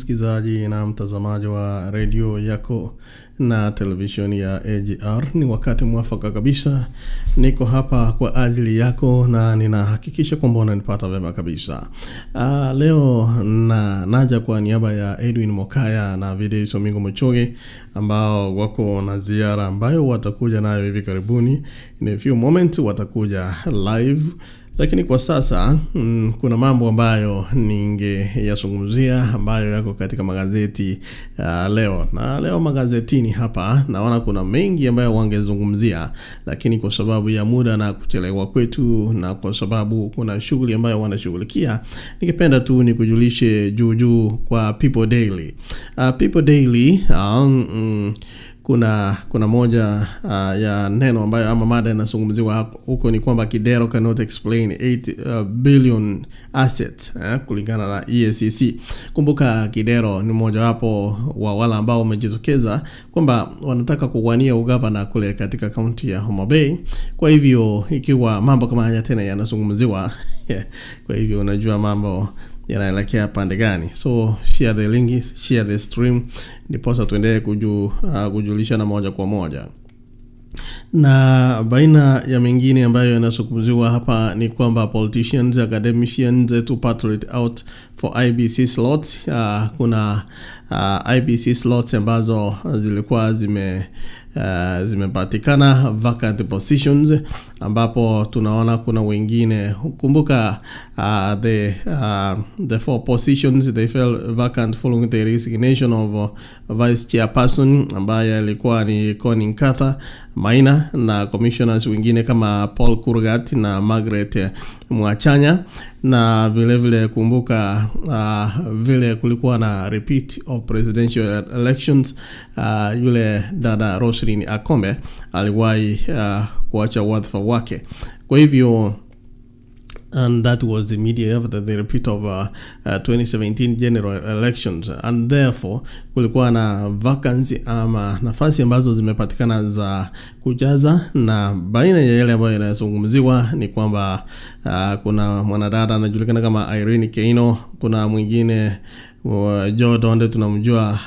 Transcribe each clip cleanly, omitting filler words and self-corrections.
msikizaji na mtazamaji wa radio yako na televisheni ya AGR. Ni wakati mwafaka kabisa. Niko hapa kwa ajili yako na ninahakikisha kwamba unanipata vema kabisa. Leo naja kwa niaba ya Edwin Mokaya na Video Somingo Mochoge ambao wako na ziara ambayo watakuja nayo hivi karibuni. In a few moments watakuja live. Lakini kwa sasa kuna mambo ambayo ningeyazungumzia ambayo yako katika magazeti leo. Na leo magazetini hapa naona kuna mengi ambayo wangezungumzia, lakini kwa sababu ya muda na kuchelewa kwetu na kwa sababu kuna shughuli ambayo wanashughulikia, ningependa tu nikujulishe juu kwa People Daily. People Daily kuna moja ya neno ambayo ama mada inazungumziwa huko ni kwamba Kidero cannot explain 8 billion assets kulingana na EACC. Kumbuka Kidero ni mmoja wapo wa wale ambao wamejitokeza kwamba wanataka kuwania ugavana kule katika kaunti ya Homa Bay. Kwa hivyo ikiwa mambo kama haya tena yanazungumziwa kwa hivyo unajua mambo yanaelekea pande gani. So share the link, share the stream, ndiposa tuendelee kujulisha na moja kwa moja. Na baina ya mengine ambayo yanazungumziwa hapa ni kwamba politicians, academicians to patriot out for IBC slots. Kuna IBC slots ambazo zilikuwa zimepatikana, vacant positions, ambapo tunaona kuna wengine. Kumbuka the 4 positions they fell vacant following the resignation of vice chairperson ambaye alikuwa ni Connie Nkatha Maina, na commissioners wengine kama Paul Kurgat na Margaret Mwachanya. Na vile kumbuka vile kulikuwa na repeat of presidential elections, yule dada Roslyn Akombe aliwahi kuacha wadhifa wake. Kwa hivyo and that was immediately after the repeat of 2017 general elections, and therefore kulikuwa na vacancy ama nafasi ambazo zimepatikana za kujaza. Na baina ya yale ambayo yanazungumziwa ni kwamba kuna mwanadada anajulikana kama Irene Keino, kuna mwingine Joe Donde, tunamjua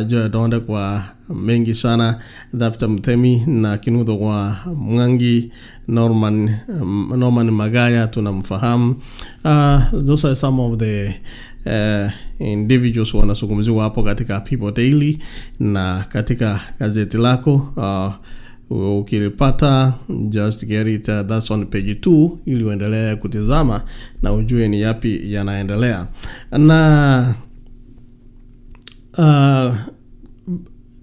Joe Donde kwa mengi sana, Dafta Mtemi na Kinudho wa Mwangi, Norman Magaya tunamfahamu. Those are some of the individuals wanazungumziwa hapo katika People Daily na katika gazeti lako. Ukilipata just get it, that's on page 2 ili uendelee kutizama na ujue ni yapi yanaendelea. Na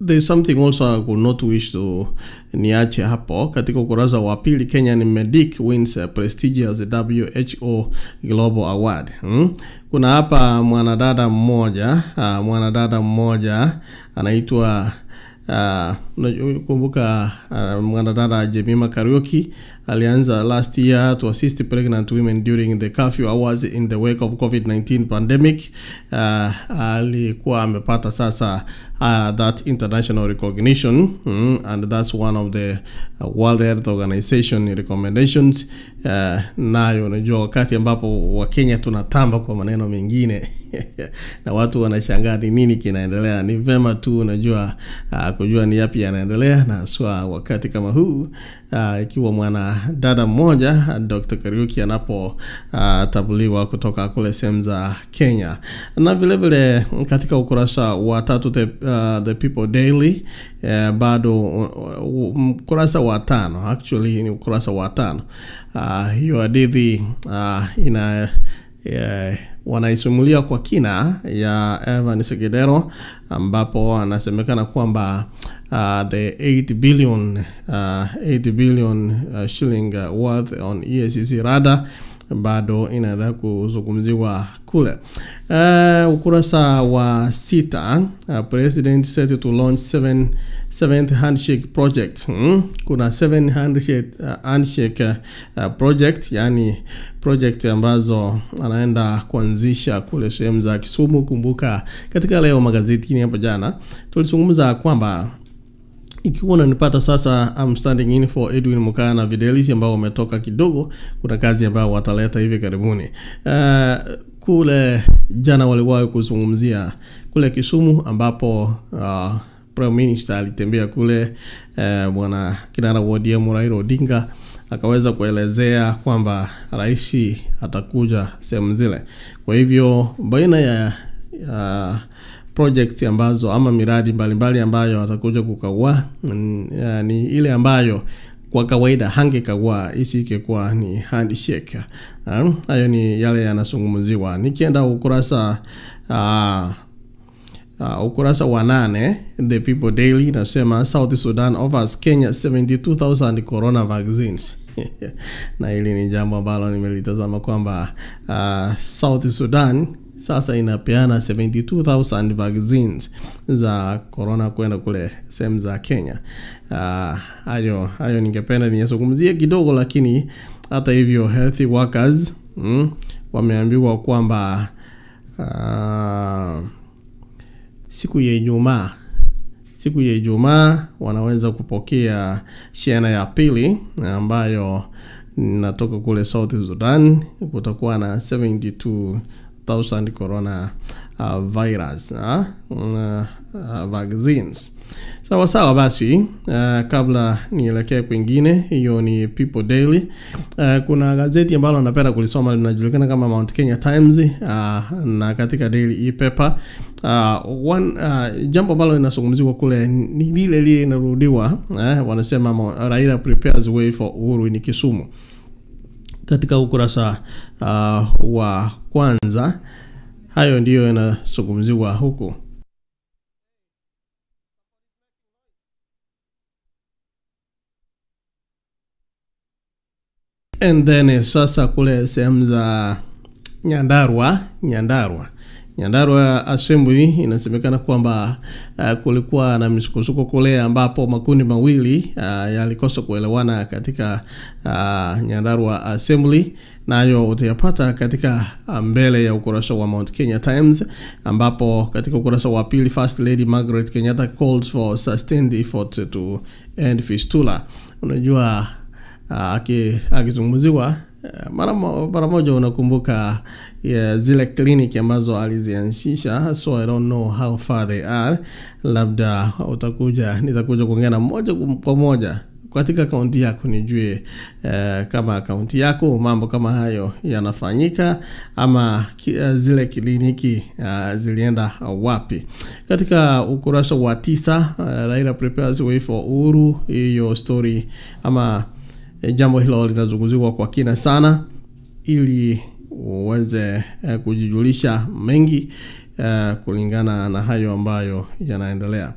there's something also I would not wish to niache hapo. Katika ukurasa wa pili, Kenyan medic wins a prestigious WHO Global Award. Kuna hapa mwanadada mmoja anaitwa kumbuka mwanadada Jemima Kariuki alianza last year to assist pregnant women during the curfew hours in the wake of COVID-19 pandemic. Alikuwa amepata sasa that international recognition, and that's one of the World Health Organization recommendations. Nayo unajua wakati ambapo wa Kenya tunatamba kwa maneno mengine na watu wanashangaa nini kinaendelea, ni vema tu unajua kujua ni yapi yanaendelea. Na swa wakati kama huu ikiwa mwana dada mmoja Dr. Kariuki anapo tabuliwa kutoka kule sehemu za Kenya. Na vile katika ukurasa wa 3 the People Daily, bado ukurasa wa 5, actually ni ukurasa wa 5, hiyo hadithi wanaisumulia kwa kina ya Evan Segedero, ambapo anasemekana kwamba the 8 billion shilling worth on EACC radar bado inaendelea kuzungumziwa kule. Ukurasa wa 6, president set to launch 7th handshake project. Kuna 7 handshake project, yani project ambazo anaenda kuanzisha kule sehemu za Kisumu. Kumbuka katika leo magazetini hapo jana tulizungumza kwamba ikiwa unanipata sasa, I'm standing in for Edwin Mokaya na Videlis ambao wametoka kidogo. Kuna kazi ambayo wataleta hivi karibuni. Kule jana waliwahi kuzungumzia kule Kisumu, ambapo Prime Minister alitembea kule, bwana kinara wa ODM Raila Odinga akaweza kuelezea kwamba rais atakuja sehemu zile. Kwa hivyo baina ya project ambazo ama miradi mbalimbali ambayo atakuja kukagua ni ile ambayo kwa kawaida hangekagua isingekuwa ni handshake. Hayo ni yale yanazungumziwa. Nikienda ukurasa wa 8, The People Daily nasema South Sudan offers Kenya 72,000 corona vaccines. Na hili ni jambo ambalo nimelitazama kwamba South Sudan sasa inapeana 72,000 vaccines za corona kwenda kule sehemu za Kenya. Hayo ningependa niyazungumzie kidogo, lakini hata hivyo health workers wameambiwa kwamba siku ya Ijumaa wanaweza kupokea shehena ya pili ambayo natoka kule South Sudan. Kutakuwa na 72,000 corona virus vaccines. Sawa basi, kabla nielekee kwingine, hiyo ni People Daily. Kuna gazeti ambalo napenda kulisoma linajulikana kama Mount Kenya Times, na katika daily e-paper jambo ambalo linazungumziwa kule ni lile linarudiwa. Wanasema Raila prepares way for Uhuru in Kisumu. Katika ukurasa wa kwanza, hayo ndiyo yanazungumziwa huku. And then sasa kule sehemu za Nyandarua Assembly inasemekana kwamba kulikuwa na misukosuko kule, ambapo makundi mawili yalikosa kuelewana katika Nyandarua Assembly. Nayo utayapata katika mbele ya ukurasa wa Mount Kenya Times, ambapo katika ukurasa wa pili, First Lady Margaret Kenyatta calls for sustained effort to end fistula. Unajua akizungumziwa mara moja unakumbuka zile kliniki ambazo alizianzisha. So I don't know how far they are. Labda nitakuja kuongea na moja kwa moja katika kaunti yako nijue kama kaunti yako mambo kama hayo yanafanyika, ama zile kliniki zilienda wapi. Katika ukurasa wa 9, Raila prepares way for Uhuru. Hiyo story ama jambo hilo linazungumziwa kwa kina sana, ili uweze kujijulisha mengi kulingana na hayo ambayo yanaendelea.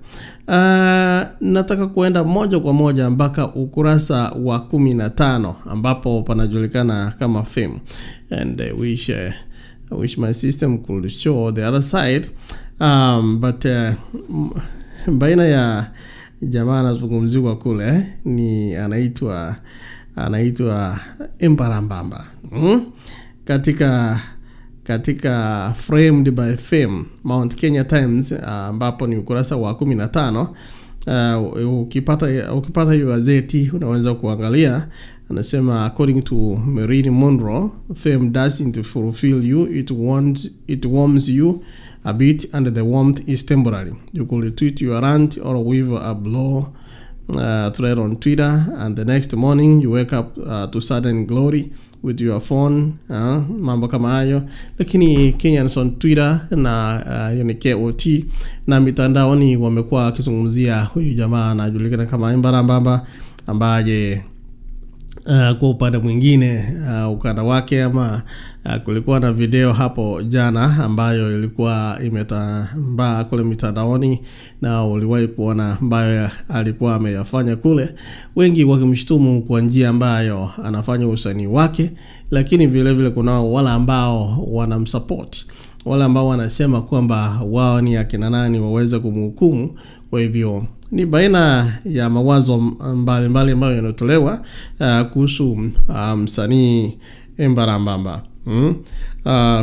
Nataka kuenda moja kwa moja mpaka ukurasa wa 15, ambapo panajulikana kama fame, and I wish my system could show the other side, but baina ya jamaa anazungumziwa kule ni anaitwa Embarambamba. Katika framed by fame Mount Kenya Times, ambapo ni ukurasa wa 15. Ukipata hiyo gazeti unaweza kuangalia. Anasema according to Marilyn Monroe, fame doesn't fulfill you, it warms you a bit, and the warmth is temporary. You could tweet your rant or weave a blow thread on Twitter, and the next morning you wake up to sudden glory with your phone, mambo kama hayo. Lakini Kenyans on Twitter na yani KOT na mitandaoni wamekuwa wakizungumzia huyu jamaa anajulikana kama Embarambamba, ambaye kwa upande mwingine ukanda wake ama kulikuwa na video hapo jana ambayo ilikuwa imetambaa kule mitandaoni, na uliwahi kuona ambayo alikuwa ameyafanya kule, wengi wakimshtumu kwa njia ambayo anafanya usanii wake. Lakini vile vile kuna wale ambao wanamsupport, wale ambao wanasema kwamba wao ni akina nani waweze kumhukumu. Kwa hivyo ni baina ya mawazo mbalimbali ambayo yanatolewa kuhusu msanii Embarambamba.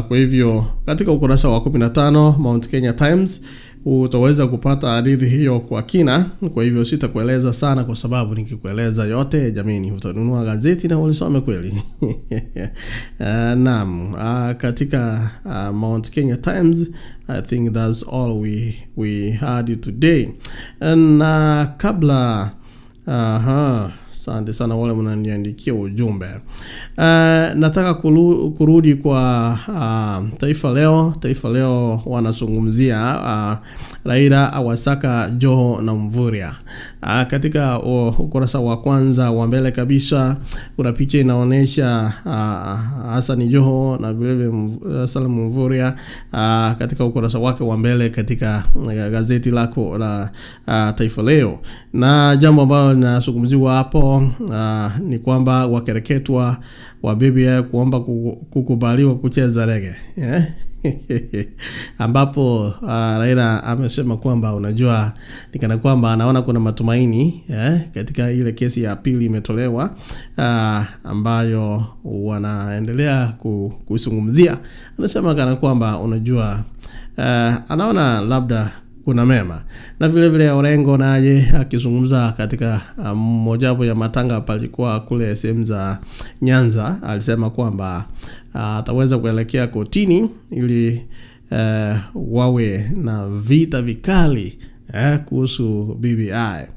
Kwa hivyo katika ukurasa wa 15 Mount Kenya Times utaweza kupata hadithi hiyo kwa kina. Kwa hivyo sitakueleza sana, kwa sababu nikikueleza yote jamani utanunua gazeti na ulisome kweli. Naam, katika Mount Kenya Times, I think that's all we had today. Na kabla asante sana wale mnaniandikia ujumbe. Nataka kurudi kwa Taifa Leo. Taifa Leo wanazungumzia Raila awasaka Joho na Mvurya. Katika ukurasa wa kwanza wa mbele kabisa kuna picha inaonyesha Hassan Joho na vile Salim Mvurya katika ukurasa wake wa mbele katika gazeti lako la Taifa Leo. Na jambo ambalo linazungumziwa hapo ni kwamba wakereketwa wa BBI kuomba kukubaliwa kucheza rege. Ambapo Raila amesema kwamba unajua nikana kwamba anaona kuna matumaini katika ile kesi ya pili imetolewa ambayo wanaendelea kuzungumzia. Anasema kana kwamba unajua anaona labda kuna mema. Na vile vile Orengo naye akizungumza katika mojawapo ya matanga palikuwa kule sehemu za Nyanza, alisema kwamba ataweza kuelekea kotini ili wawe na vita vikali kuhusu BBI.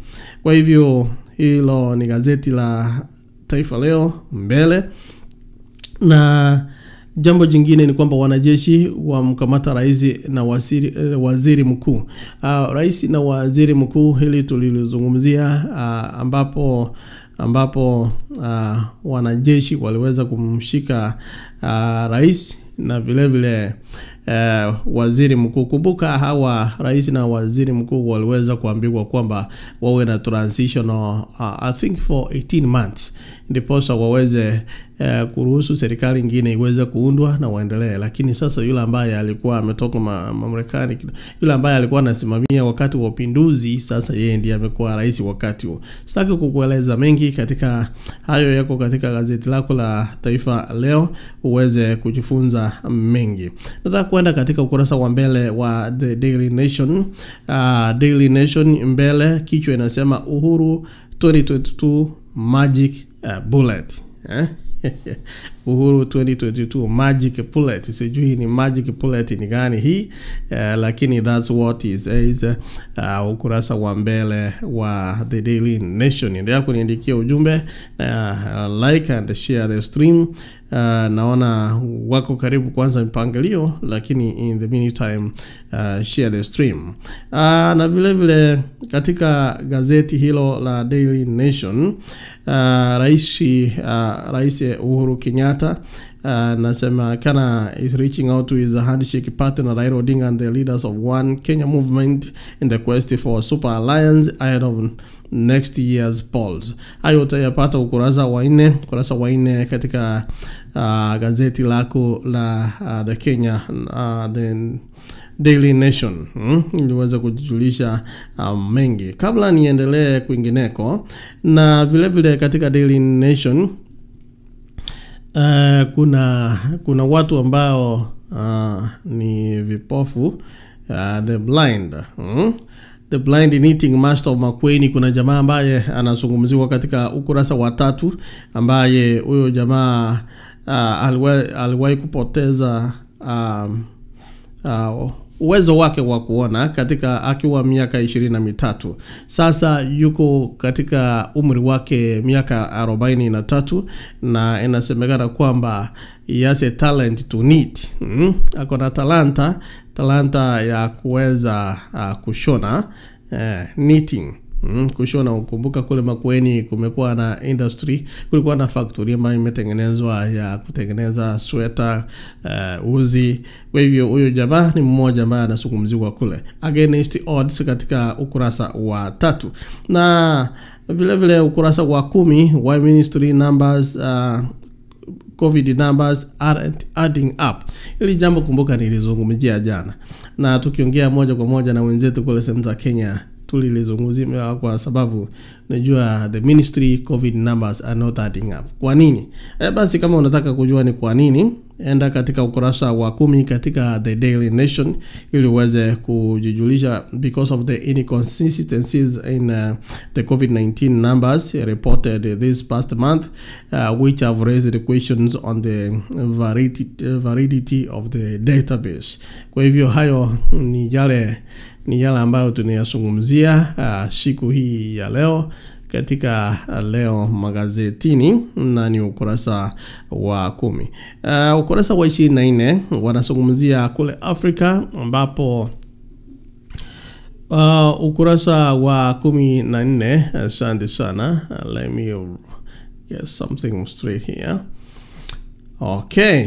Kwa hivyo hilo ni gazeti la Taifa Leo mbele. Na jambo jingine ni kwamba wanajeshi wamkamata rais na waziri mkuu. Rais na waziri mkuu hili tulilozungumzia, ambapo wanajeshi waliweza kumshika rais na vile vile waziri mkuu. Kumbuka hawa rais na waziri mkuu waliweza kuambiwa kwamba wawe na transitional I think for 18 months ndipo waweze kuruhusu serikali nyingine iweze kuundwa na waendelee. Lakini sasa yule ambaye alikuwa ametoka Marekani, yule ambaye alikuwa anasimamia wakati wa upinduzi, sasa yeye ndiye amekuwa rais wakati huo. Sitaki kukueleza mengi katika hayo, yako katika gazeti lako la Taifa Leo uweze kujifunza mengi. Nataka kwenda katika ukurasa wa mbele wa The Daily Nation. Daily Nation mbele kichwa inasema Uhuru 2022 Magic Bullet. Uhuru 2022 Magic Bullet. Sijui ni Magic Bullet ni gani hii, lakini that's what is ukurasa wa mbele wa The Daily Nation. Ndio kuniandikia ujumbe, like and share the stream. Naona wako karibu kwanza mpangilio, lakini in the meantime share the stream. Na vile vile katika gazeti hilo la Daily Nation, Rais Uhuru Kenyatta nasema kana is reaching out to his handshake partner Raila Odinga and the leaders of One Kenya movement in the quest for a super alliance ahead of next year's polls. Hayo utayapata ukurasa wa 4 katika gazeti lako la the Kenya the Daily Nation. Niweza kujulisha mengi kabla niendelee kwingineko. Na vile vile katika Daily Nation kuna watu ambao ni vipofu, the blind. The blind knitting master of Makueni. Kuna jamaa ambaye anazungumziwa katika ukurasa wa 3 ambaye huyo jamaa aliwahi kupoteza uwezo wake wa kuona katika akiwa miaka 23. Sasa yuko katika umri wake miaka 43 na inasemekana kwamba he has a talent to knit. Ako na talanta ya kuweza kushona, knitting. Kushona. Ukumbuka kule Makueni kumekuwa na industry, kulikuwa na factory ambayo imetengenezwa ya kutengeneza sweater, uzi. Kwa hivyo huyo jamaa ni mmoja ambaye anazungumziwa kule against odds katika ukurasa wa 3. Na vile vile ukurasa wa 10 why ministry numbers COVID numbers aren't adding up. Ili jambo kumbuka nilizungumzia jana, na tukiongea moja kwa moja na wenzetu kule sehemu za Kenya tulilizungumzia kwa sababu najua the ministry COVID numbers are not adding up. Kwa nini? Basi kama unataka kujua ni kwa nini, enda katika ukurasa wa 10 katika The Daily Nation ili uweze kujijulisha because of the inconsistencies in the COVID-19 numbers reported this past month, which have raised the questions on the validity of the database. Kwa hivyo hayo ni yale ambayo tunayazungumzia siku hii ya leo katika leo magazetini, na ni ukurasa wa 10. Ukurasa wa 24 wanazungumzia kule Afrika, ambapo ukurasa wa 14, asante sana, let me get something straight here. Okay,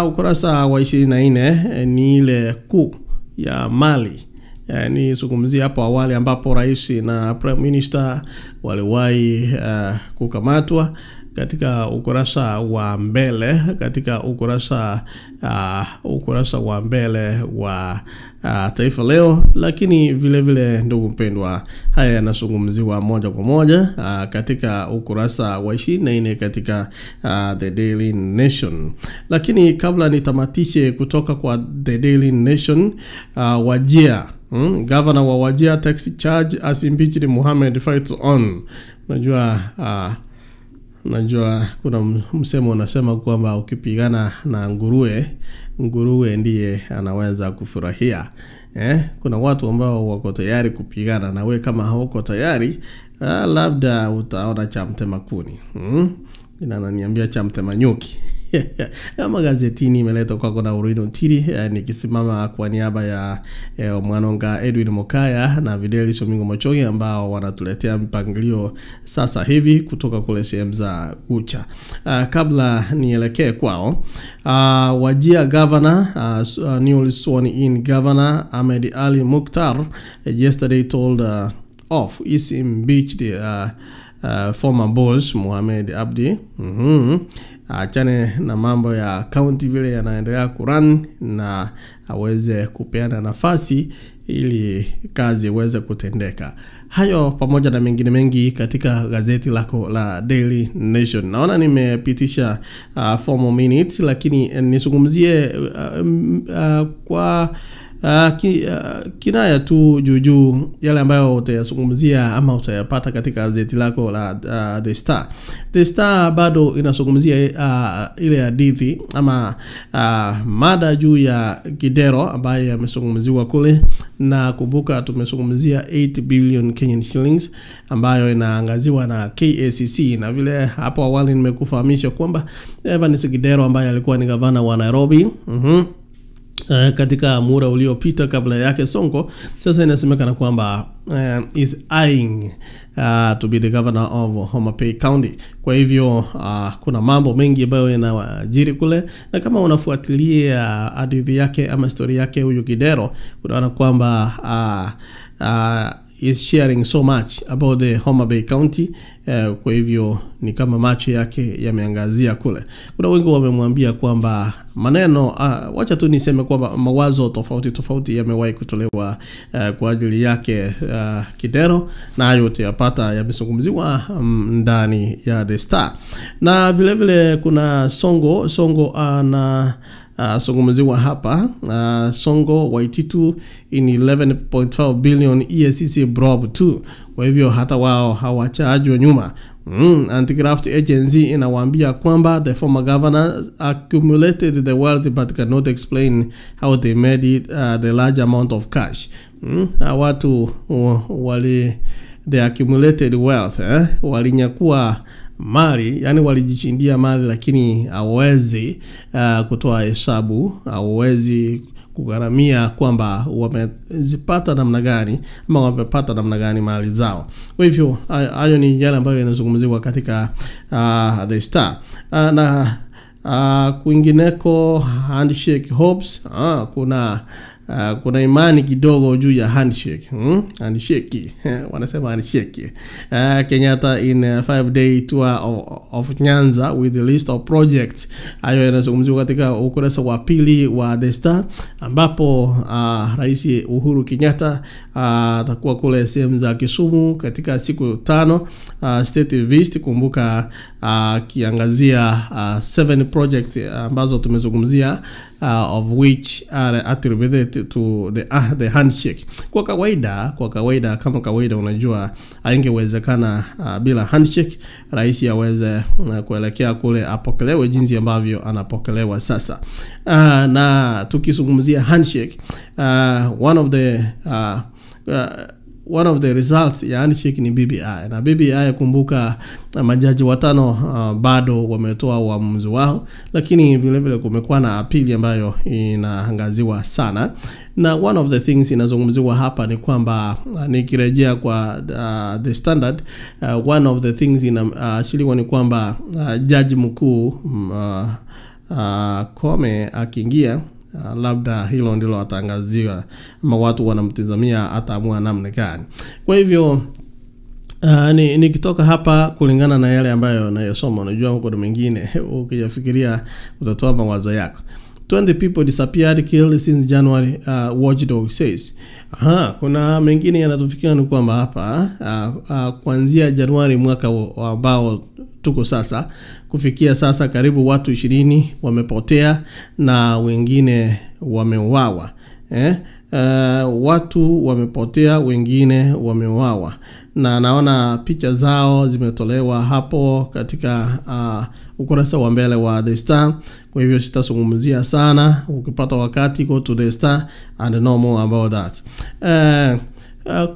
ukurasa wa 24 ni ile kuu ya Mali. Ni zungumzia hapo awali ambapo rais na prime minister waliwahi kukamatwa katika ukurasa wa mbele, katika ukurasa wa mbele wa Taifa Leo, lakini vile vile ndugu mpendwa, haya yanazungumziwa moja kwa moja katika ukurasa wa 24 katika The Daily Nation. Lakini kabla nitamatishe kutoka kwa The Daily Nation, Wajir, governor wa Wajir takes charge as impeached Mohamed fights on. Najua kuna msemo unasema kwamba ukipigana na nguruwe ndiye anaweza kufurahia. Kuna watu ambao wako tayari kupigana na wewe, kama hauko tayari labda utaona cha mtema kuni. Inaniambia cha mtema nyuki. Magazetini imeleta kwako na Urino Tiri, nikisimama kwa niaba ya Mwanonga Edwin Mokaya na Videli Somingo Mochogi ambao wanatuletea mpangilio sasa hivi kutoka kule sehemu za Ucha. Kabla nielekee kwao, Wajir governor, newly sworn in governor Ahmed Ali Mukhtar yesterday told off his impeached former boss Mohamed Abdi achane na mambo ya county vile yanaendelea kurun, na aweze kupeana nafasi ili kazi iweze kutendeka. Hayo pamoja na mengine mengi katika gazeti lako la Daily Nation. Naona nimepitisha 4 more minutes, lakini nizungumzie kwa kinaya tu juu yale ambayo utayazungumzia ama utayapata katika gazeti lako la The Star. The Star bado inazungumzia ile hadithi ama mada juu ya Gidero ambaye yamezungumziwa kule, na kumbuka tumezungumzia 8 billion Kenyan shillings ambayo inaangaziwa na KACC, na vile hapo awali nimekufahamisha kwamba Evans Gidero ambaye alikuwa ni gavana wa Nairobi katika muda uliopita kabla yake Sonko, sasa inasemekana kwamba is eyeing to be the governor of Homa Bay County. Kwa hivyo kuna mambo mengi ambayo yanajiri kule, na kama unafuatilia hadithi yake ama story yake huyu Gidero, unaona kwamba is sharing so much about the Homa Bay County. Kwa hivyo ni kama macho yake yameangazia kule. Kuna wengi wamemwambia kwamba maneno wacha tu niseme kwamba mawazo tofauti yamewahi kutolewa kwa ajili yake Gidero, na yote yapata yamezungumziwa ndani ya The Star. Na vile vile kuna Songo na zungumziwa hapa Songo Waititu in 11.5 billion EACC probe 2. Kwa hivyo hata wao hawachaajwa nyuma. Anti-graft agency inawaambia kwamba the former governor accumulated the wealth but cannot explain how they made it, the large amount of cash. Watu they accumulated wealth, walinyakua mali, yani walijichindia mali, lakini hawezi kutoa hesabu, hawezi kugharamia kwamba wamezipata namna gani ama wamepata namna gani mali zao. Kwa hivyo hayo ni yale ambayo yanazungumziwa katika The Star. Na kwingineko handshake hopes, kuna kuna imani kidogo juu ya handshake. Handshake. Wanasema handshake. Kenyatta in a 5-day tour of Nyanza with a list of projects. Hayo yanazungumziwa katika ukurasa wa pili wa The Star, ambapo Rais Uhuru Kenyatta atakuwa kule sehemu za Kisumu katika siku 5 state visit. Kumbuka kiangazia 7 projects ambazo tumezungumzia, of which are attributed to the handshake. Kwa kawaida kama kawaida, unajua haingewezekana bila handshake rais aweze kuelekea kule apokelewe jinsi ambavyo anapokelewa sasa. Na tukizungumzia handshake, one of the results ya handshake ni BBI. Na BBI, kumbuka majaji 5 bado wametoa uamuzi wao, lakini vile vile kumekuwa na apili ambayo inaangaziwa sana. Na one of the things inazungumziwa hapa ni kwamba nikirejea kwa The Standard, one of the things inaashiriwa ni kwamba jaji mkuu Kome akiingia, labda hilo ndilo atangaziwa, ama watu wanamtazamia ataamua namna gani. Kwa hivyo nikitoka hapa kulingana na yale ambayo nayosoma, unajua huko mengine ukiyafikiria utatoa mawazo yako. 20 people disappeared, killed since January, Watchdog says. Kuna mengine yanatufikia ni kwamba hapa kuanzia Januari mwaka ambao tuko sasa, kufikia sasa karibu watu 20 wamepotea na wengine wameuawa. Watu wamepotea, wengine wameuawa, na naona picha zao zimetolewa hapo katika ukurasa wa mbele wa The Star. Kwa hivyo sitazungumzia sana. Ukipata wakati, go to The Star and know more about that.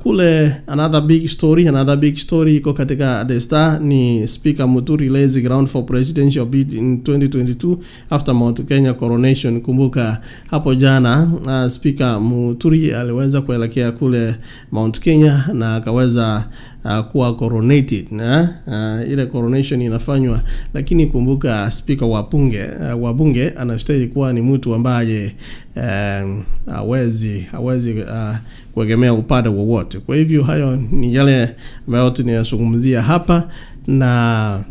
Kule another big story iko katika The Star ni Speaker Muturi lays ground for presidential bid in 2022 after Mount Kenya coronation. Kumbuka hapo jana Speaker Muturi aliweza kuelekea kule Mount Kenya na akaweza kuwa coronated. Ile coronation inafanywa, lakini kumbuka speaker wa bunge anastahili kuwa ni mtu ambaye hawezi kuegemea upande wowote. Kwa hivyo hayo ni yale ambayo tunayazungumzia hapa, na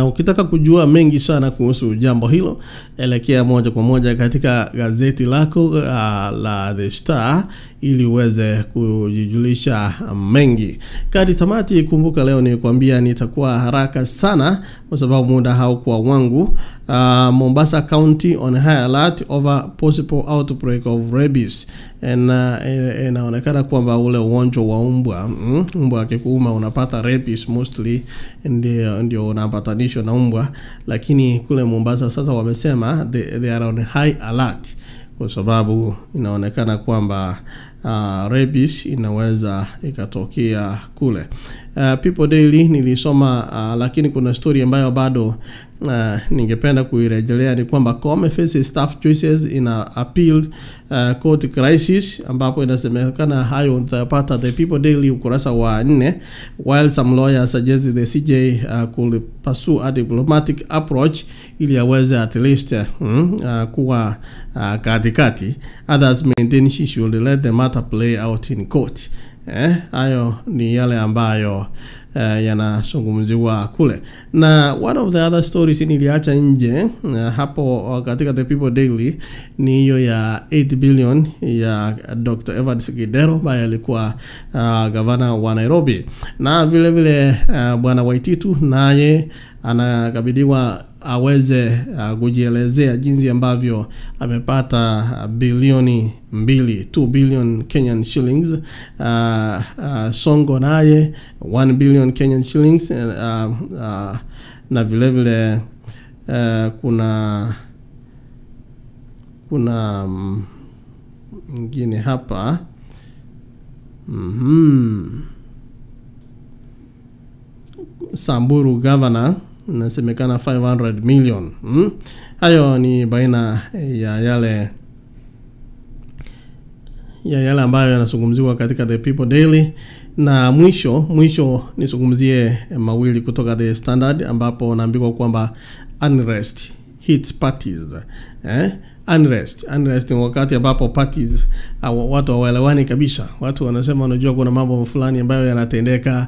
ukitaka kujua mengi sana kuhusu jambo hilo, elekea moja kwa moja katika gazeti lako la The Star ili uweze kujijulisha mengi. Kadi tamati, kumbuka leo nilikwambia nitakuwa haraka sana kwa sababu muda haukuwa wangu. Mombasa County on high alert over possible outbreak of rabies. Inaonekana kwamba ule ugonjwa wa mbwa akikuuma unapata rabies mostly, ndio unapatanishwa na mbwa, lakini kule Mombasa sasa wamesema they are on high alert kwa sababu inaonekana kwamba rabies inaweza ikatokea kule. People Daily nilisoma, lakini kuna story ambayo bado ningependa kuirejelea, ni kwamba Kome faces staff choices in a appeal court crisis, ambapo inasemekana hayo utapata The People Daily ukurasa wa 4, while some lawyers suggest the CJ could pursue a diplomatic approach ili aweze at least kuwa katikati. Others maintain she should let the matter play out in court. Hayo ni yale ambayo yanazungumziwa kule. Na one of the other stories niliacha nje hapo katika The People Daily ni hiyo ya 8 billion ya Dr. Evans Kidero ambaye alikuwa gavana wa Nairobi, na vile vile bwana Waititu naye anakabidhiwa aweze kujielezea jinsi ambavyo amepata bilioni 2 billion Kenyan shillings. Songo naye 1 billion Kenyan shillings. Na vile vile kuna mwingine hapa Samburu governor nasemekana 500 million. Hayo ni baina ya yale ambayo yanazungumziwa katika The People Daily. Na mwisho nizungumzie mawili kutoka The Standard, ambapo naambiwa kwamba unrest hits parties. unrest ni wakati ambapo parties watu hawaelewani kabisa. Watu wanasema unajua kuna mambo fulani ambayo yanatendeka,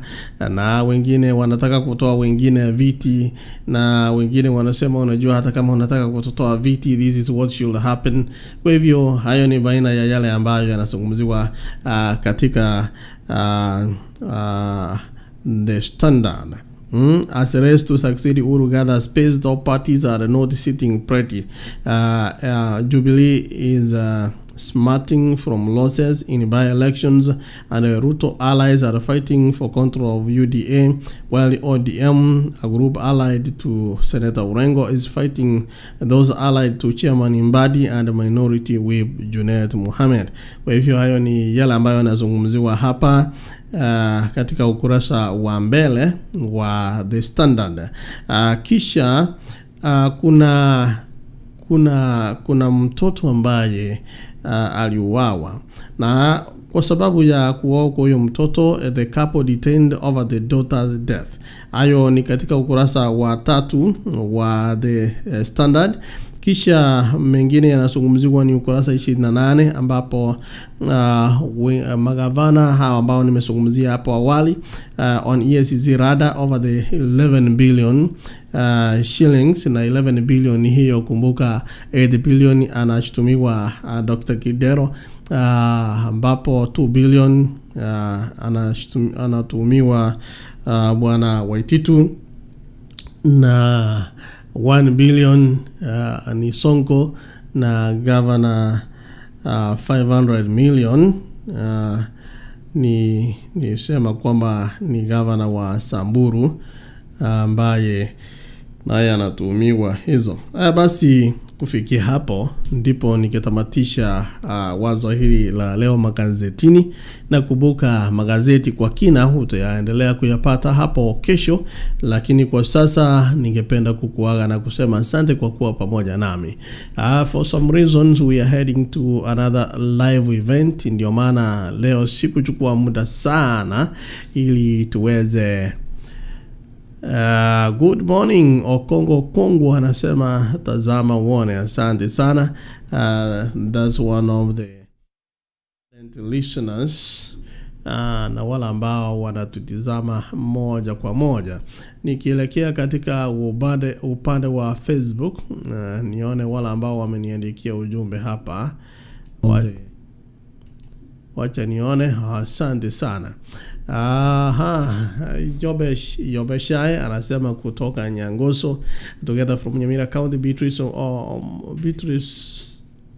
na wengine wanataka kutoa wengine viti, na wengine wanasema unajua hata kama unataka kutoa viti, this is what should happen. Kwa hivyo hayo ni baina ya yale ambayo yanazungumziwa katika the Standard. As a race to succeed Uhuru gather space, though parties are not sitting pretty. Jubilee is smarting from losses in by-elections, and Ruto allies are fighting for control of UDA, while ODM, a group allied to Senator Orengo, is fighting those allied to Chairman Mbadi and Minority Whip Junet Mohamed. Kwa hivyo hayo ni yale ambayo yanazungumziwa hapa katika ukurasa wa mbele wa The Standard. Kisha kuna mtoto ambaye aliuawa, na kwa sababu ya kuuawa kwa huyo mtoto, the couple detained over the daughter's death. Hayo ni katika ukurasa wa 3 wa The Standard. Kisha mengine yanazungumziwa ni ukurasa 28 ambapo magavana hawa ambao nimezungumzia hapo awali on EACC radar over the 11 billion shillings, na 11 billion hiyo kumbuka 8 billion anashutumiwa Dr. Kidero, ambapo 2 billion anatumiwa bwana Waititu, na 1 billion ni Sonko, na governor 500 million ni sema kwamba ni governor wa Samburu ambaye naye anatumiwa hizo. Basi kufikia hapo ndipo nikitamatisha wazo hili la leo magazetini, na kumbuka magazeti kwa kina utaendelea kuyapata hapo kesho, lakini kwa sasa ningependa kukuaga na kusema asante kwa kuwa pamoja nami. For some reasons we are heading to another live event, ndio maana leo sikuchukua muda sana ili tuweze good morning Kongo anasema tazama uone, asante sana. That's one of the listeners na wala ambao wanatutizama moja kwa moja. Nikielekea katika upande wa Facebook nione wala ambao wameniandikia ujumbe hapa. Wacha nione, asante sana. Yobeshai anasema kutoka Nyangoso, together from Nyamira County, Beatrice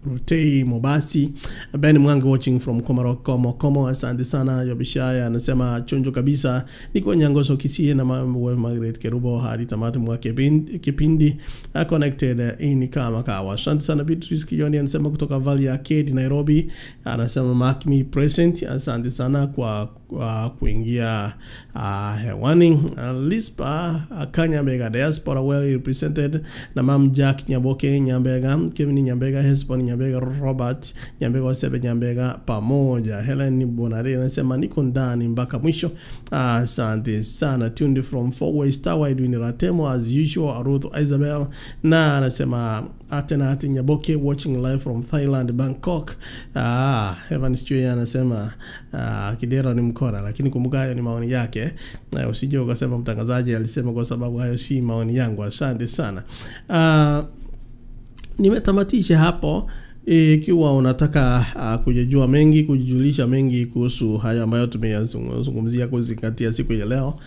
Rutei Mobasi. Ben Mwangi watching from Komo. Asante sana Yobeshai, anasema chonjo kabisa, niko Nyangoso Kisii na mambo Margaret Kerubo hadi tamati mwa kipindi connected in kama kawa. Asante sana Beatrice Kioni, anasema kutoka Valley Arcade Nairobi, anasema mark me present. Asante sana kwa kuingia hewani. Lispa Kanyambega diaspora well represented, na Mam Jack Nyaboke Nyambega, Kevin Nyambega, Hesbon Nyambega, Robert Nyambega, Sebe Nyambega pamoja. Helen Bonare anasema niko ndani mpaka mwisho. Asante sana. Tuned from Fourway Tower Edwin Ratemo as usual. Ruth Isabel na anasema Atenati Nyaboke watching live from Thailand, Bangkok. Evan Stewie anasema Kidero ni mkora, lakini kumbuka hayo ni maoni yake, na usije ukasema mtangazaji alisema, kwa sababu hayo si maoni yangu. Asante sana. Nimetamatisha hapo. Ikiwa unataka kujijua mengi, kujijulisha mengi kuhusu hayo ambayo tumeyazungumzia kuzingatia siku ya leo,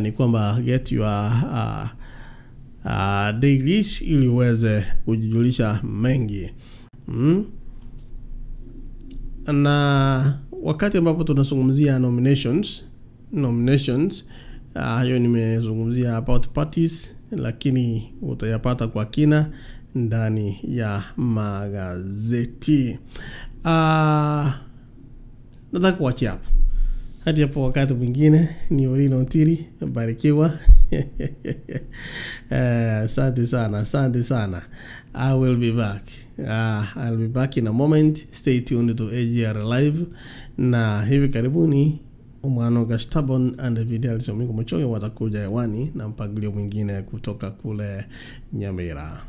ni kwamba get your dailies ili uweze kujijulisha mengi. Na wakati ambapo tunazungumzia nominations, hayo nimezungumzia about parties, lakini utayapata kwa kina ndani ya magazeti. Nataka kuachia hapo hadi hapo wakati mwingine. Ni Orino Ntiri, barikiwa. Asante sana. I will be back. I'll be back in a moment. Stay tuned to AGR Live. Na hivi karibuni Umano Gastabon and Vidal Somingo Mochoge watakuja hewani na mpangilio mwingine kutoka kule Nyamira.